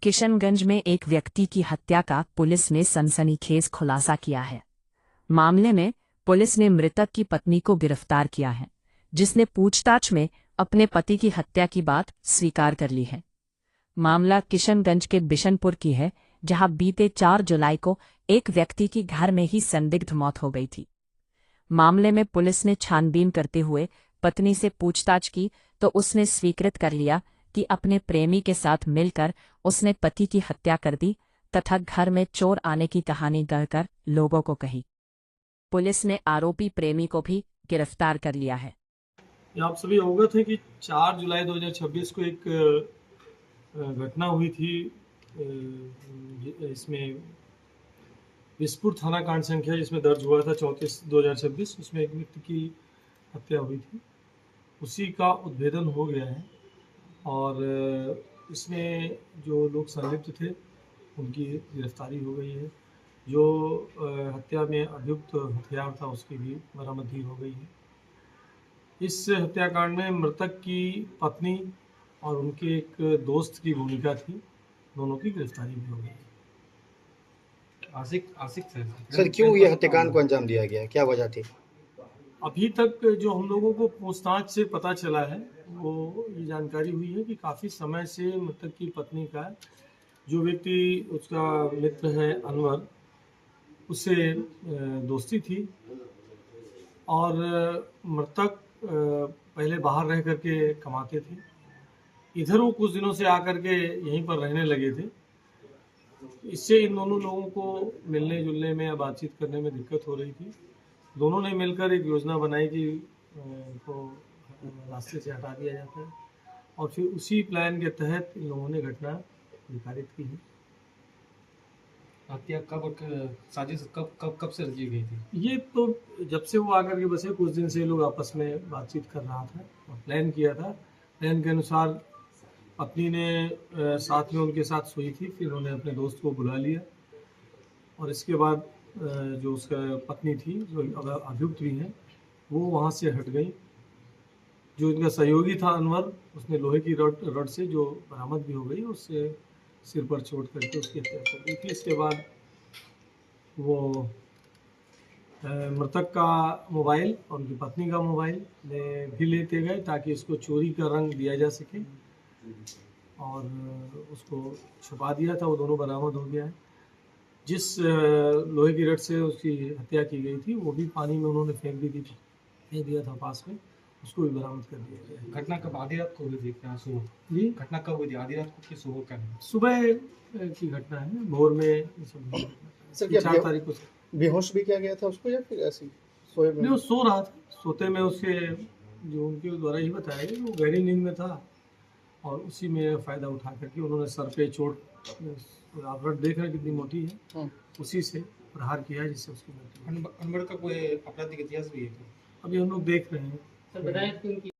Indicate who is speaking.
Speaker 1: किशनगंज में एक व्यक्ति की हत्या का पुलिस ने सनसनीखेज खुलासा किया है। मामले में पुलिस ने मृतक की पत्नी को गिरफ्तार किया है, जिसने पूछताछ में अपने पति की हत्या की बात स्वीकार कर ली है। मामला किशनगंज के बिशनपुर की है, जहां बीते 4 जुलाई को एक व्यक्ति की घर में ही संदिग्ध मौत हो गई थी। मामले में पुलिस ने छानबीन करते हुए पत्नी से पूछताछ की तो उसने स्वीकृत कर लिया कि अपने प्रेमी के साथ मिलकर उसने पति की हत्या कर दी तथा घर में चोर आने की कहानी गढ़कर लोगों को कही। पुलिस ने आरोपी प्रेमी को भी गिरफ्तार कर लिया है।
Speaker 2: आप सभी अवगत हैं कि 4 जुलाई 2026 को एक घटना हुई थी। इसमें विस्फोट थाना कांड संख्या जिसमें दर्ज हुआ था 34/2026, उसमें एक व्यक्ति की हत्या हुई थी। उसी का उद्भेदन हो गया है और इसमें जो लोग संलिप्त थे उनकी गिरफ्तारी हो गई है। जो हत्या में अभियुक्त हथियार था उसकी भी बरामदगी हो गई है। इस हत्याकांड में मृतक की पत्नी और उनके एक दोस्त की भूमिका थी। दोनों की गिरफ्तारी भी हो गई है।
Speaker 3: आशिक आशिक सर, क्यों ये हत्याकांड को अंजाम दिया गया, क्या वजह थी?
Speaker 2: अभी तक जो हम लोगों को पूछताछ से पता चला है वो ये जानकारी हुई है कि काफ़ी समय से मृतक की पत्नी का जो व्यक्ति उसका मित्र है अनवर, उससे दोस्ती थी और मृतक पहले बाहर रह करके कमाते थे। इधर वो कुछ दिनों से आकर के यहीं पर रहने लगे थे। इससे इन दोनों लोगों को मिलने जुलने में या बातचीत करने में दिक्कत हो रही थी। दोनों ने मिलकर एक योजना बनाई कि इनको रास्ते से हटा दिया जाता है और फिर उसी प्लान के तहत इन लोगों ने घटना निर्धारित की है।
Speaker 3: हत्या साजिश कब से रची गई थी?
Speaker 2: ये तो जब से वो आकर के बसे कुछ दिन से लोग आपस में बातचीत कर रहा था और प्लान किया था। प्लान के अनुसार पत्नी ने साथ में उनके साथ सोई थी, फिर उन्होंने अपने दोस्त को बुला लिया और इसके बाद जो उसका पत्नी थी, जो अभियुक्त भी हैं, वो वहाँ से हट गई। जो इनका सहयोगी था अनवर, उसने लोहे की रड से जो बरामद भी हो गई, उससे सिर पर चोट करके उसकी हत्या कर दी थी। इसके बाद वो मृतक का मोबाइल और उनकी पत्नी का मोबाइल भी लेते गए ताकि इसको चोरी का रंग दिया जा सके और उसको छुपा दिया था। वो दोनों बरामद हो गया है। जिस लोहे की रड से उसकी हत्या की गई थी वो भी पानी में उन्होंने फेंक दिया था पास में, उसको भी बरामद कर दिया गया।
Speaker 3: घटना कब आधी रात को हुई थी? क्या सुबह
Speaker 2: जी,
Speaker 3: घटना कब हुई थी? आधी रात को कि सुबह का?
Speaker 2: सुबह की घटना है, भोर में सब।
Speaker 4: सर, क्या
Speaker 2: 4 तारीख को
Speaker 4: बेहोश भी किया गया था उसको या फिर ऐसे सोए में?
Speaker 2: नहीं, वो सो रहा था। सोते में उसके जो उनके द्वारा ही बताया गया वो गहरी नींद में था और उसी में फ़ायदा उठा करके उन्होंने सर पे चोट, आप रड देख रहे हैं कितनी मोटी है, उसी से प्रहार किया जिससे उसकी मृत्यु।
Speaker 3: अनवर का कोई आपराधिक इतिहास भी है?
Speaker 2: अभी हम लोग देख रहे हैं।
Speaker 5: सर बताएं कि उनकी